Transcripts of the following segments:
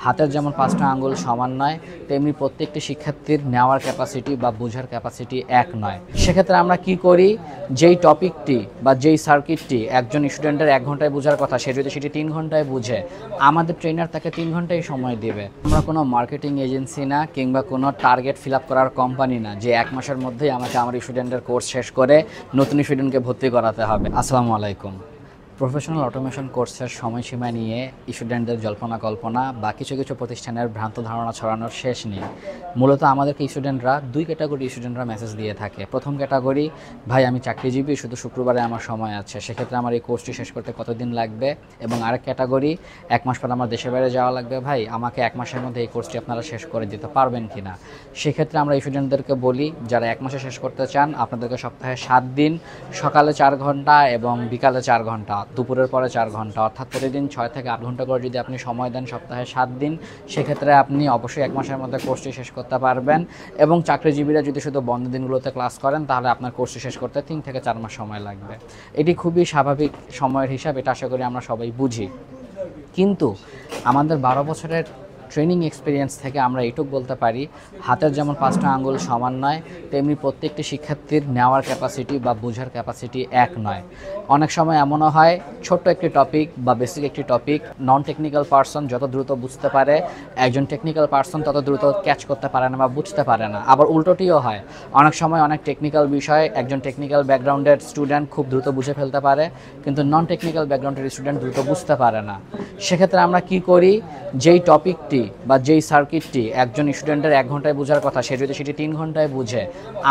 হাতের যেমন 5টা আঙ্গুল সমান নয়, তেমনি প্রত্যেকটি শিক্ষার্থীর নেওয়ার ক্যাপাসিটি বা বোঝার ক্যাপাসিটি এক নয়। সেক্ষেত্রে আমরা কি করি, যেই টপিকটি বা যেই সার্কিটটি একজন স্টুডেন্টের 1 ঘন্টায় বোঝার কথা, সে যদি সেটি 3 ঘন্টায় বুঝে, আমাদের ট্রেনার তাকে 3 ঘন্টায় সময় দেবে। আমরা কোনো মার্কেটিং এজেন্সি না কিংবা কোনো টার্গেট ফিল আপ করার কোম্পানি না যে 1 মাসের মধ্যেই আমাকে আমার স্টুডেন্টের কোর্স শেষ করে নতুন স্টুডেন্টকে ভর্তি করাতে হবে। আসসালামু আলাইকুম। প্রফেশনাল অটোমেশন কোর্সের সময়সীমা নিয়ে স্টুডেন্টদের জল্পনা কল্পনা বা কিছু কিছু প্রতিষ্ঠানের ভ্রান্ত ধারণা ছড়ানোর শেষ নেই। মূলত আমাদেরকে স্টুডেন্টরা 2 ক্যাটাগরি স্টুডেন্টরা মেসেজ দিয়ে থাকে। প্রথম ক্যাটাগরি, ভাই আমি চাকরিজীবী, শুধু শুক্রবারে আমার সময় আছে, সেক্ষেত্রে আমার এই কোর্সটি শেষ করতে কতদিন লাগবে। এবং আরেক ক্যাটাগরি, 1 মাস পর আমার দেশের বাইরে যাওয়া লাগবে, ভাই আমাকে 1 মাসের মধ্যে এই কোর্সটি আপনারা শেষ করে দিতে পারবেন কি না। সেক্ষেত্রে আমরা স্টুডেন্টদেরকে বলি, যারা 1 মাসে শেষ করতে চান, আপনাদেরকে সপ্তাহে 7 দিন সকালে 4 ঘন্টা এবং বিকালে 4 ঘন্টা, দুপুরের পরে 4 ঘন্টা, অর্থাৎ প্রতিদিন 6 থেকে 8 ঘন্টা করে যদি আপনি সময় দেন সপ্তাহে 7 দিন, সেক্ষেত্রে আপনি অবশ্যই 1 মাসের মধ্যে কোর্সটি শেষ করতে পারবেন। এবং চাকরিজীবীরা যদি শুধু বন্ধ দিনগুলোতে ক্লাস করেন, তাহলে আপনার কোর্সটি শেষ করতে 3 থেকে 4 মাস সময় লাগবে। এটি খুবই স্বাভাবিক সময়ের হিসাব, এটা আশা করি আমরা সবাই বুঝি। কিন্তু আমাদের 12 বছরের ট্রেনিং এক্সপিরিয়েন্স থেকে আমরা এইটুকু বলতে পারি, হাতের যেমন 5টা আঙ্গুল সমান নয়, তেমনি প্রত্যেকটি শিক্ষার্থীর নেওয়ার ক্যাপাসিটি বা বোঝার ক্যাপাসিটি এক নয়। অনেক সময় এমনও হয়, ছোট্ট একটি টপিক বা বেসিক একটি টপিক নন টেকনিক্যাল পারসন যত দ্রুত বুঝতে পারে, একজন টেকনিক্যাল পারসন তত দ্রুত ক্যাচ করতে পারে না বা বুঝতে পারে না। আবার উল্টোটিও হয়, অনেক সময় অনেক টেকনিক্যাল বিষয় একজন টেকনিক্যাল ব্যাকগ্রাউন্ডের স্টুডেন্ট খুব দ্রুত বুঝে ফেলতে পারে, কিন্তু নন টেকনিক্যাল ব্যাকগ্রাউন্ডের স্টুডেন্ট দ্রুত বুঝতে পারে না। সেক্ষেত্রে আমরা কি করি, যেই টপিকটি বা যেই সার্কিটটি একজন স্টুডেন্টের 1 ঘন্টায় বোঝার কথা, সে যদি সেটি 3 ঘন্টায় বুঝে,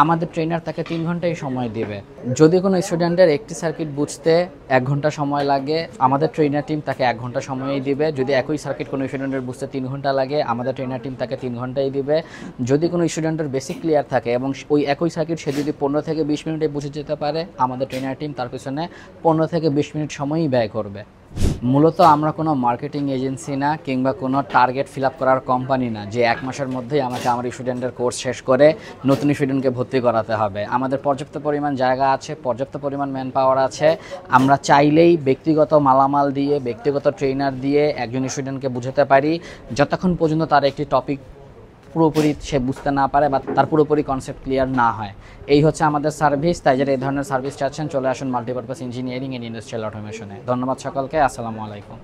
আমাদের ট্রেনার তাকে 3 ঘন্টায় সময় দেবে। যদি কোনো স্টুডেন্টের একটি সার্কিট বুঝতে 1 ঘন্টা সময় লাগে, আমাদের ট্রেনার টিম তাকে 1 ঘন্টা সময়ই দিবে। যদি একই সার্কিট কোনো স্টুডেন্টের বুঝতে 3 ঘন্টা লাগে, আমাদের ট্রেনার টিম তাকে 3 ঘন্টাই দিবে। যদি কোনো স্টুডেন্টের বেসিক ক্লিয়ার থাকে এবং ওই একই সার্কিট সে যদি 15 থেকে 20 মিনিটে বুঝে যেতে পারে, আমাদের ট্রেনার টিম তার পিছনে 15 থেকে 20 মিনিট সময়ই ব্যয় করবে। মূলত আমরা কোনো মার্কেটিং এজেন্সি না কিংবা কোনো টার্গেট ফিল আপ করার কোম্পানি না যে 1 মাসের মধ্যেই আমাকে আমার স্টুডেন্টের কোর্স শেষ করে নতুন স্টুডেন্টকে ভর্তি করাতে হবে। আমাদের পর্যাপ্ত পরিমাণ জায়গা আছে, পর্যাপ্ত পরিমাণ ম্যান পাওয়ার আছে। আমরা চাইলেই ব্যক্তিগত মালামাল দিয়ে, ব্যক্তিগত ট্রেনার দিয়ে একজন স্টুডেন্টকে বুঝাতে পারি, যতক্ষণ পর্যন্ত তার একটি টপিক পুরোপুরি সে বুঝতে না পারে বা তার পুরোপুরি কনসেপ্ট ক্লিয়ার না হয়। এই হচ্ছে আমাদের সার্ভিস। তাই যারা এই ধরনের সার্ভিস চাচ্ছেন, চলে আসুন মাল্টিপারপাস ইঞ্জিনিয়ারিং এন্ড ইন্ডাস্ট্রিয়াল অটোমেশনে। ধন্যবাদ সকলকে। আসসালামু আলাইকুম।